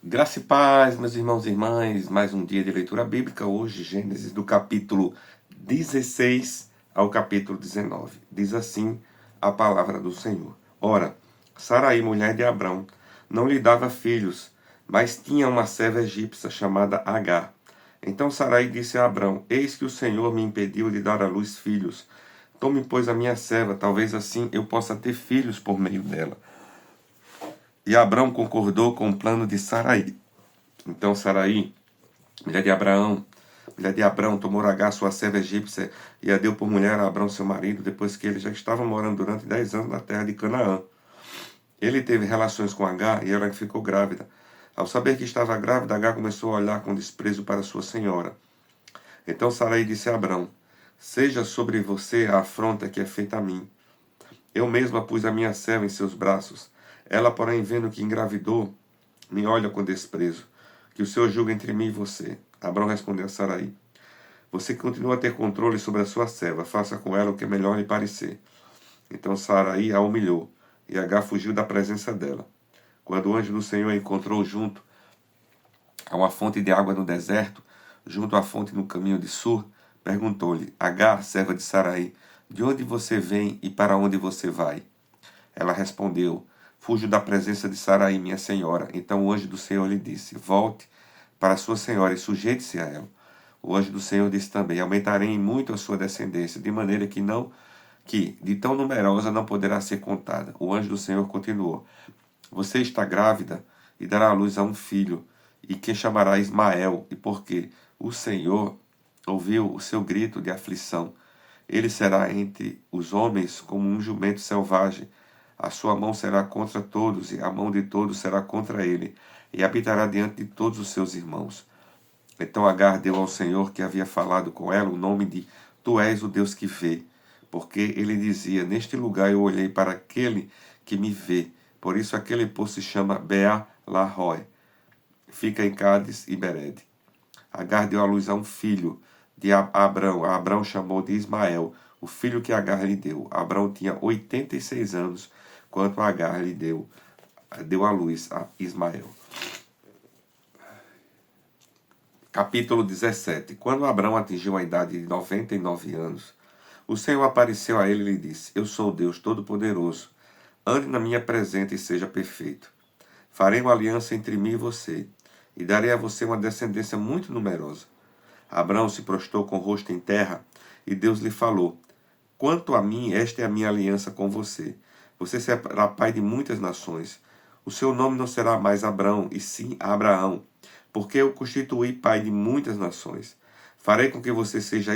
Graça e paz, meus irmãos e irmãs, mais um dia de leitura bíblica, hoje Gênesis do capítulo 16 ao capítulo 19. Diz assim a palavra do Senhor. Ora, Sarai, mulher de Abrão, não lhe dava filhos, mas tinha uma serva egípcia chamada Agar. Então Sarai disse a Abrão, eis que o Senhor me impediu de dar à luz filhos. Tome, pois, a minha serva, talvez assim eu possa ter filhos por meio dela. E Abrão concordou com o plano de Sarai. Então Sarai, mulher de Abrão, tomou Agar, sua serva egípcia, e a deu por mulher a Abrão, seu marido, depois que ele já estava morando durante 10 anos na terra de Canaã. Ele teve relações com Agar e ela ficou grávida. Ao saber que estava grávida, Agar começou a olhar com desprezo para sua senhora. Então Sarai disse a Abrão, seja sobre você a afronta que é feita a mim. Eu mesma pus a minha serva em seus braços. Ela, porém, vendo que engravidou, me olha com desprezo. Que o Senhor julgue entre mim e você. Abrão respondeu a Sarai, você continua a ter controle sobre a sua serva, faça com ela o que é melhor lhe parecer. Então Sarai a humilhou, e Agar fugiu da presença dela. Quando o anjo do Senhor a encontrou junto a uma fonte de água no deserto, junto à fonte no caminho de Sur, perguntou-lhe, Agar, serva de Sarai, de onde você vem e para onde você vai? Ela respondeu, fujo da presença de Sarai, minha senhora. Então o anjo do Senhor lhe disse, volte para sua senhora e sujeite-se a ela. O anjo do Senhor disse também, aumentarei em muito a sua descendência, de maneira que de tão numerosa não poderá ser contada. O anjo do Senhor continuou, você está grávida e dará à luz a um filho, e que chamará Ismael, e porque o Senhor ouviu o seu grito de aflição. Ele será entre os homens como um jumento selvagem. A sua mão será contra todos, e a mão de todos será contra ele, e habitará diante de todos os seus irmãos. Então Agar deu ao Senhor que havia falado com ela o nome de Tu és o Deus que vê, porque ele dizia, neste lugar eu olhei para aquele que me vê. Por isso aquele poço se chama Beá-Lahói. Fica em Cádiz e Bered. Agar deu à luz a um filho de Abrão. Abrão chamou de Ismael, o filho que Agar lhe deu. Abrão tinha 86 anos, quando Agar lhe deu à luz a Ismael. Capítulo 17. Quando Abrão atingiu a idade de 99 anos, o Senhor apareceu a ele e lhe disse, eu sou o Deus Todo-Poderoso. Ande na minha presença e seja perfeito. Farei uma aliança entre mim e você, e darei a você uma descendência muito numerosa. Abrão se prostrou com o rosto em terra, e Deus lhe falou, quanto a mim, esta é a minha aliança com você. Você será pai de muitas nações. O seu nome não será mais Abrão, e sim Abraão, porque eu constituí pai de muitas nações. Farei com que você seja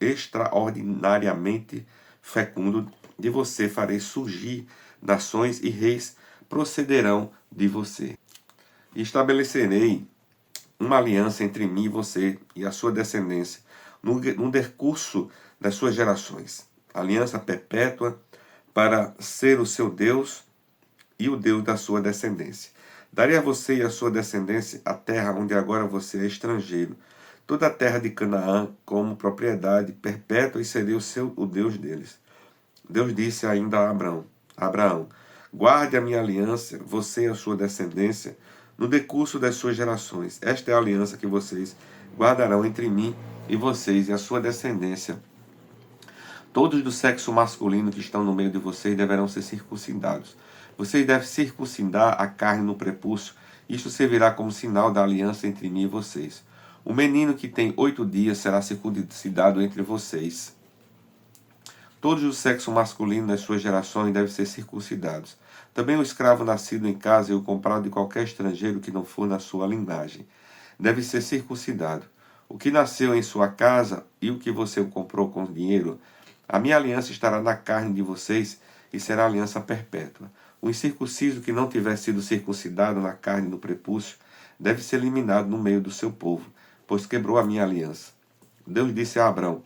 extraordinariamente fecundo. De você farei surgir nações e reis procederão de você. E estabelecerei uma aliança entre mim e você e a sua descendência no decurso das suas gerações. Aliança perpétua para ser o seu Deus e o Deus da sua descendência. Darei a você e a sua descendência a terra onde agora você é estrangeiro, toda a terra de Canaã como propriedade perpétua, e serei o Deus deles. Deus disse ainda a Abraão, guarde a minha aliança, você e a sua descendência, no decurso das suas gerações. Esta é a aliança que vocês guardarão entre mim e vocês e a sua descendência. Todos do sexo masculino que estão no meio de vocês deverão ser circuncidados. Vocês devem circuncidar a carne no prepúcio. Isto servirá como sinal da aliança entre mim e vocês. O menino que tem 8 dias será circuncidado entre vocês. Todos do sexo masculino das suas gerações devem ser circuncidados. Também o escravo nascido em casa e o comprado de qualquer estrangeiro que não for na sua linhagem deve ser circuncidado. O que nasceu em sua casa e o que você comprou com dinheiro, a minha aliança estará na carne de vocês e será aliança perpétua. O incircunciso que não tiver sido circuncidado na carne do prepúcio deve ser eliminado no meio do seu povo, pois quebrou a minha aliança. Deus disse a Abrão,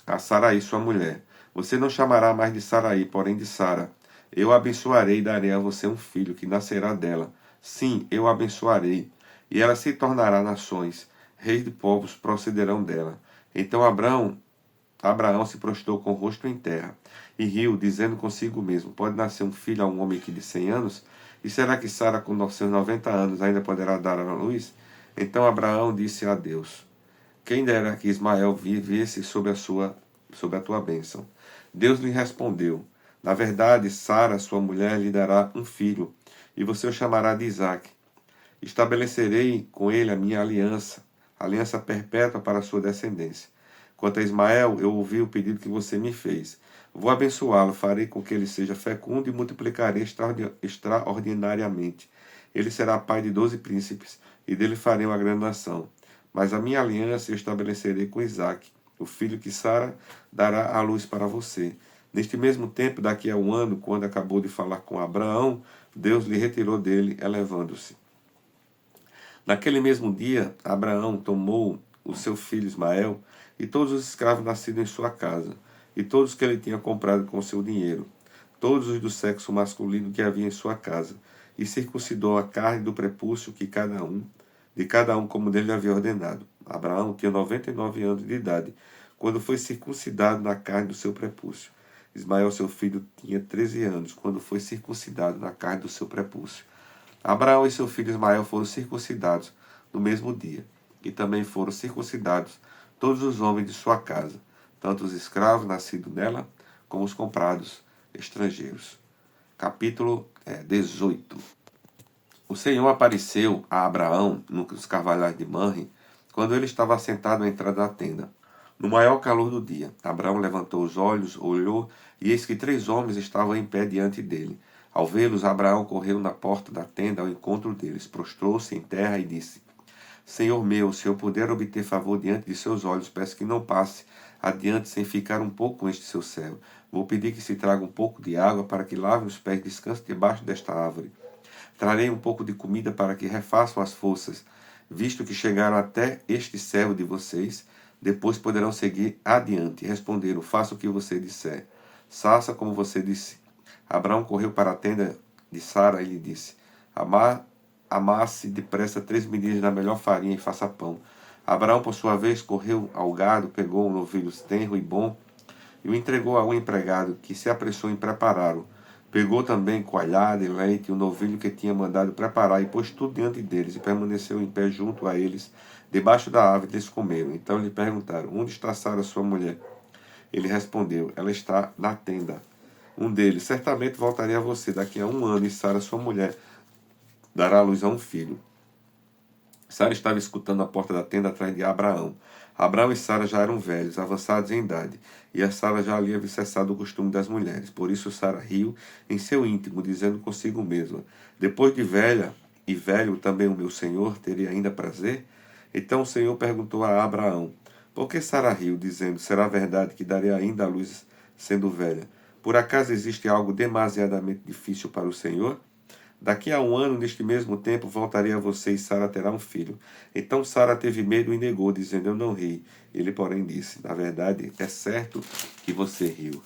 a Sarai, sua mulher, você não chamará mais de Sarai, porém de Sara. Eu a abençoarei e darei a você um filho que nascerá dela. Sim, eu a abençoarei, e ela se tornará nações. Reis de povos procederão dela. Então Abraão se prostrou com o rosto em terra e riu, dizendo consigo mesmo, pode nascer um filho a um homem que de 100 anos? E será que Sara, com seus 90 anos, ainda poderá dar à luz? Então Abraão disse a Deus: quem dera que Ismael vivesse sob a tua bênção. Deus lhe respondeu: na verdade, Sara, sua mulher, lhe dará um filho, e você o chamará de Isaque. Estabelecerei com ele a minha aliança perpétua para a sua descendência. Quanto a Ismael, eu ouvi o pedido que você me fez. Vou abençoá-lo, farei com que ele seja fecundo e multiplicarei extraordinariamente. Ele será pai de 12 príncipes, e dele farei uma grande nação. Mas a minha aliança eu estabelecerei com Isaque, o filho que Sara dará à luz para você. Neste mesmo tempo, daqui a um ano, quando acabou de falar com Abraão, Deus lhe retirou dele, elevando-se. Naquele mesmo dia, Abraão tomou o seu filho Ismael e todos os escravos nascidos em sua casa, e todos que ele tinha comprado com seu dinheiro, todos os do sexo masculino que havia em sua casa, e circuncidou a carne do prepúcio de cada um como dele havia ordenado. Abraão tinha 99 anos de idade, quando foi circuncidado na carne do seu prepúcio. Ismael, seu filho, tinha 13 anos, quando foi circuncidado na carne do seu prepúcio. Abraão e seu filho Ismael foram circuncidados no mesmo dia, e também foram circuncidados todos os homens de sua casa, tanto os escravos nascidos nela, como os comprados estrangeiros. Capítulo 18. O Senhor apareceu a Abraão nos carvalhais de Manre, quando ele estava assentado à entrada da tenda. No maior calor do dia, Abraão levantou os olhos, olhou, e eis que 3 homens estavam em pé diante dele. Ao vê-los, Abraão correu na porta da tenda ao encontro deles, prostrou-se em terra e disse: Senhor meu, se eu puder obter favor diante de seus olhos, peço que não passe adiante sem ficar um pouco com este seu servo. Vou pedir que se traga um pouco de água para que lave os pés e descanse debaixo desta árvore. Trarei um pouco de comida para que refaçam as forças, visto que chegaram até este servo de vocês, depois poderão seguir adiante. Responderam: faça o que você disser. Faça como você disse. Abraão correu para a tenda de Sara e lhe disse: amasse depressa 3 medidas da melhor farinha e faça pão. Abraão, por sua vez, correu ao gado, pegou um novilho tenro e bom e o entregou a um empregado, que se apressou em prepará-lo. Pegou também coalhada e leite e o novilho que tinha mandado preparar e pôs tudo diante deles e permaneceu em pé junto a eles, debaixo da árvore, e eles comeram. Então lhe perguntaram: onde está Sara, sua mulher? Ele respondeu: ela está na tenda. Um deles: certamente voltarei a você daqui a um ano, e Sara, sua mulher, dará à luz a um filho. Sara estava escutando a porta da tenda atrás de Abraão. Abraão e Sara já eram velhos, avançados em idade, e a Sara já ali havia cessado o costume das mulheres. Por isso Sara riu em seu íntimo, dizendo consigo mesma: depois de velha e velho também o meu senhor teria ainda prazer? Então o Senhor perguntou a Abraão: por que Sara riu, dizendo: será verdade que darei ainda à luz sendo velha? Por acaso existe algo demasiadamente difícil para o Senhor? Daqui a um ano, neste mesmo tempo, voltarei a você e Sara terá um filho. Então Sara teve medo e negou, dizendo: eu não ri. Ele, porém, disse: na verdade, é certo que você riu.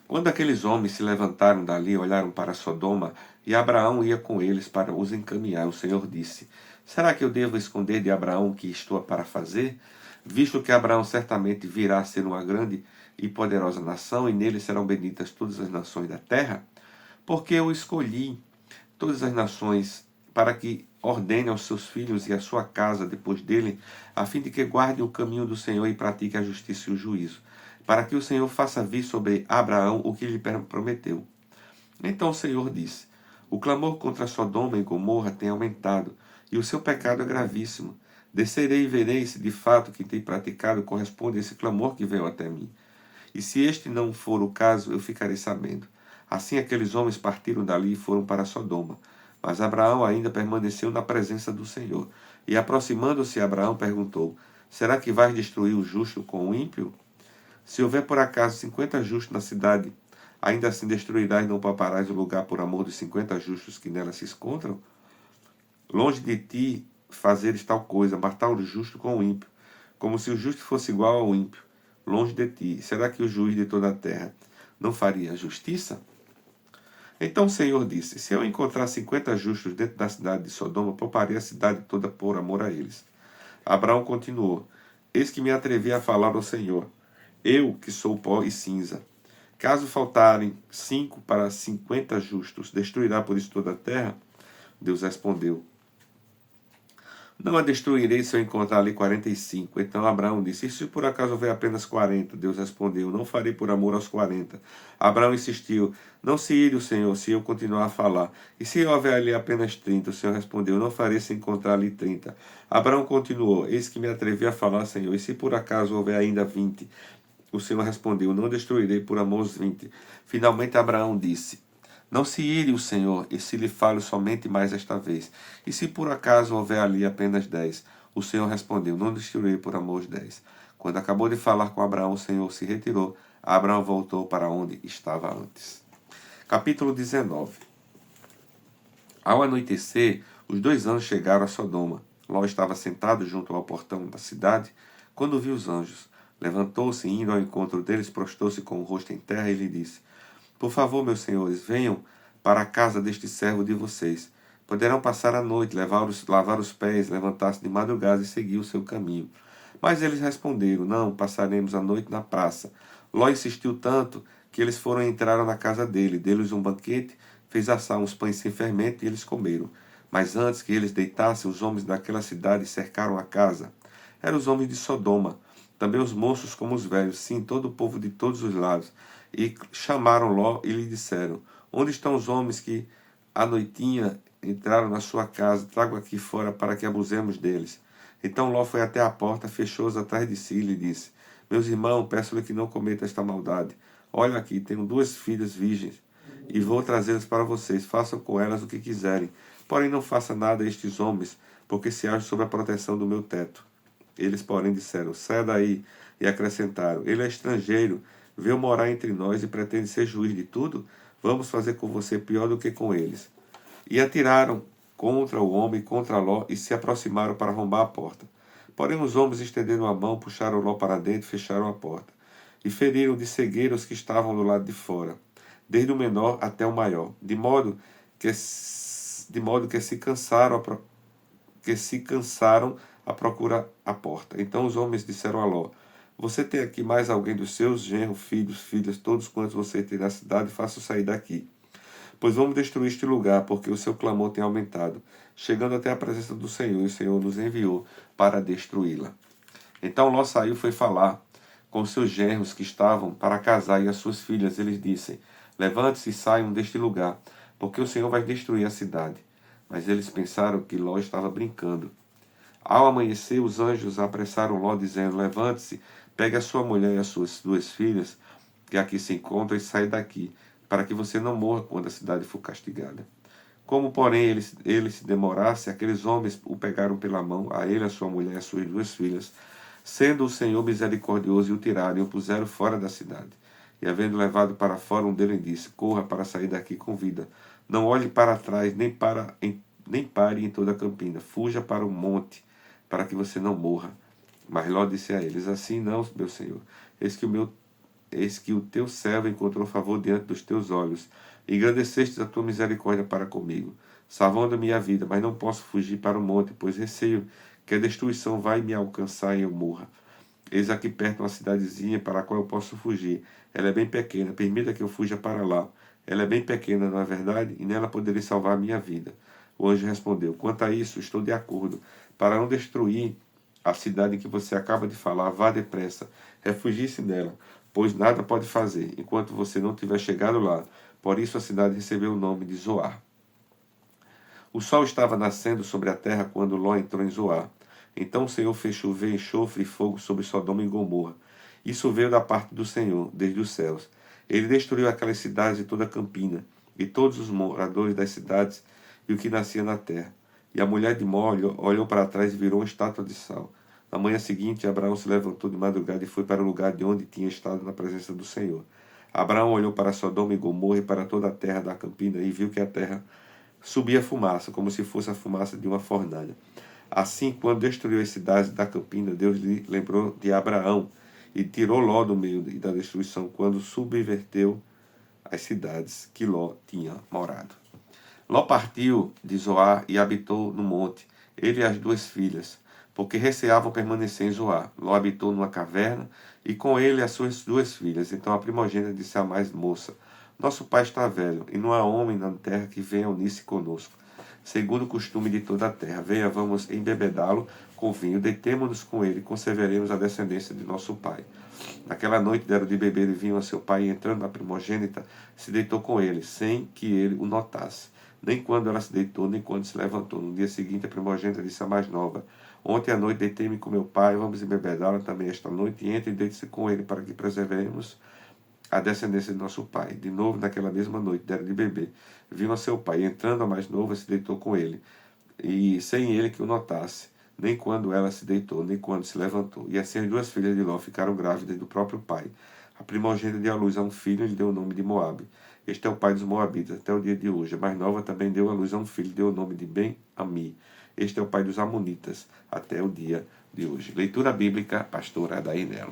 Quando aqueles homens se levantaram dali, olharam para Sodoma, e Abraão ia com eles para os encaminhar, o Senhor disse: será que eu devo esconder de Abraão o que estou para fazer? Visto que Abraão certamente virá a ser uma grande e poderosa nação, e nele serão benditas todas as nações da terra, porque eu escolhi todas as nações para que ordene aos seus filhos e à sua casa depois dele, a fim de que guardem o caminho do Senhor e pratiquem a justiça e o juízo, para que o Senhor faça vir sobre Abraão o que lhe prometeu. Então o Senhor disse: o clamor contra Sodoma e Gomorra tem aumentado, e o seu pecado é gravíssimo. Descerei e verei se de fato o que tem praticado corresponde a esse clamor que veio até mim. E se este não for o caso, eu ficarei sabendo. Assim aqueles homens partiram dali e foram para Sodoma. Mas Abraão ainda permaneceu na presença do Senhor. E aproximando-se Abraão perguntou: será que vais destruir o justo com o ímpio? Se houver por acaso 50 justos na cidade, ainda assim destruirás e não pouparás o lugar por amor dos 50 justos que nela se encontram? Longe de ti fazeres tal coisa, matar o justo com o ímpio, como se o justo fosse igual ao ímpio. Longe de ti, será que o juiz de toda a terra não faria justiça? Então o Senhor disse: se eu encontrar 50 justos dentro da cidade de Sodoma, pouparei a cidade toda por amor a eles. Abraão continuou: eis que me atrevi a falar ao Senhor, eu que sou pó e cinza. Caso faltarem 5 para 50 justos, destruirá por isso toda a terra? Deus respondeu: não a destruirei se eu encontrar ali 45. Então Abraão disse: e se por acaso houver apenas 40? Deus respondeu: não farei por amor aos 40. Abraão insistiu: não se ire o Senhor, se eu continuar a falar. E se houver ali apenas 30? O Senhor respondeu: não farei se encontrar ali 30. Abraão continuou: eis que me atrevi a falar, Senhor, e se por acaso houver ainda 20? O Senhor respondeu: não destruirei por amor aos 20. Finalmente Abraão disse: não se ire o Senhor, e se lhe falo somente mais esta vez. E se por acaso houver ali apenas 10? O Senhor respondeu: não destruirei por amor aos 10. Quando acabou de falar com Abraão, o Senhor se retirou. Abraão voltou para onde estava antes. Capítulo 19. Ao anoitecer, os 2 anjos chegaram a Sodoma. Ló estava sentado junto ao portão da cidade, quando viu os anjos. Levantou-se e, indo ao encontro deles, prostou-se com o rosto em terra e lhe disse: por favor, meus senhores, venham para a casa deste servo de vocês. Poderão passar a noite, lavar os pés, levantar-se de madrugada e seguir o seu caminho. Mas eles responderam: não, passaremos a noite na praça. Ló insistiu tanto que eles foram e entraram na casa dele. Deu-lhes um banquete, fez assar uns pães sem fermento e eles comeram. Mas antes que eles deitassem, os homens daquela cidade cercaram a casa. Eram os homens de Sodoma, também os moços como os velhos, sim, todo o povo de todos os lados. E chamaram Ló e lhe disseram: onde estão os homens que à noitinha entraram na sua casa? Trago aqui fora para que abusemos deles. Então Ló foi até a porta, fechou-os atrás de si e lhe disse: meus irmãos, peço-lhe que não cometa esta maldade. Olha aqui, tenho 2 filhas virgens e vou trazê-las para vocês. Façam com elas o que quiserem. Porém não faça nada a estes homens, porque se agem sob a proteção do meu teto. Eles, porém, disseram: saia daí. E acrescentaram: ele é estrangeiro, veio morar entre nós e pretende ser juiz de tudo? Vamos fazer com você pior do que com eles. E atiraram contra o homem, contra Ló, e se aproximaram para arrombar a porta. Porém os homens estenderam a mão, puxaram Ló para dentro e fecharam a porta. E feriram de cegueira os que estavam do lado de fora, desde o menor até o maior, de modo que se cansaram a procurar a porta. Então os homens disseram a Ló: você tem aqui mais alguém dos seus genros, filhos, filhas, todos quantos você tem na cidade, faça-o sair daqui. Pois vamos destruir este lugar, porque o seu clamor tem aumentado, chegando até a presença do Senhor, e o Senhor nos enviou para destruí-la. Então Ló saiu e foi falar com seus genros que estavam para casar e as suas filhas. Eles disseram: levante-se e saiam deste lugar, porque o Senhor vai destruir a cidade. Mas eles pensaram que Ló estava brincando. Ao amanhecer, os anjos apressaram Ló, dizendo: levante-se, pegue a sua mulher e as suas 2 filhas, que aqui se encontram, e saia daqui, para que você não morra quando a cidade for castigada. Como, porém, ele se demorasse, aqueles homens o pegaram pela mão, a ele, a sua mulher e as suas 2 filhas, sendo o Senhor misericordioso, e o tiraram e o puseram fora da cidade. E, havendo levado para fora, um deles disse: corra para sair daqui com vida. Não olhe para trás, nem pare em toda a campina. Fuja para o monte, para que você não morra. Mas Ló disse a eles: assim não, meu senhor. Eis que o teu servo encontrou favor diante dos teus olhos, e engrandecestes a tua misericórdia para comigo, salvando a minha vida, mas não posso fugir para o monte, pois receio que a destruição vai me alcançar e eu morra. Eis aqui perto uma cidadezinha para a qual eu posso fugir. Ela é bem pequena, permita que eu fuja para lá. Ela é bem pequena, não é verdade? E nela poderei salvar a minha vida. O anjo respondeu: quanto a isso, estou de acordo. Para não destruir a cidade em que você acaba de falar, vá depressa, refugie-se nela, pois nada pode fazer, enquanto você não tiver chegado lá. Por isso a cidade recebeu o nome de Zoar. O sol estava nascendo sobre a terra quando Ló entrou em Zoar. Então o Senhor fez chover enxofre e fogo sobre Sodoma e Gomorra. Isso veio da parte do Senhor, desde os céus. Ele destruiu aquelas cidades e toda a campina, e todos os moradores das cidades e o que nascia na terra. E a mulher de Mó olhou para trás e virou uma estátua de sal. Na manhã seguinte, Abraão se levantou de madrugada e foi para o lugar de onde tinha estado na presença do Senhor. Abraão olhou para Sodoma e Gomorra e para toda a terra da campina e viu que a terra subia fumaça, como se fosse a fumaça de uma fornalha. Assim, quando destruiu as cidades da campina, Deus lhe lembrou de Abraão e tirou Ló do meio da destruição, quando subverteu as cidades que Ló tinha morado. Ló partiu de Zoar e habitou no monte, ele e as 2 filhas, porque receavam permanecer em Zoar. Ló habitou numa caverna, e com ele as suas 2 filhas. Então a primogênita disse à mais moça: Nosso pai está velho, e não há homem na terra que venha unir-se conosco, segundo o costume de toda a terra. Venha, vamos embebedá-lo com vinho, deitemo-nos com ele, e conservaremos a descendência de nosso pai. Naquela noite deram de beber e vinho a seu pai, e entrando na primogênita, se deitou com ele, sem que ele o notasse. Nem quando ela se deitou, nem quando se levantou. No dia seguinte, a primogênita disse à mais nova: Ontem à noite deitei-me com meu pai, vamos embebedá-la também esta noite, e entre e deite-se com ele, para que preservemos a descendência de nosso pai. De novo, naquela mesma noite, deram de beber. Viu a seu pai, e entrando a mais nova, se deitou com ele, e sem ele que o notasse, nem quando ela se deitou, nem quando se levantou. E assim as 2 filhas de Ló ficaram grávidas do próprio pai. A primogênita deu à luz a um filho, e lhe deu o nome de Moabe. Este é o pai dos Moabitas, até o dia de hoje. A mais nova também deu à luz a um filho, e deu o nome de Ben-Ami. Este é o pai dos Amonitas, até o dia de hoje. Leitura bíblica, pastor Adair Nelo.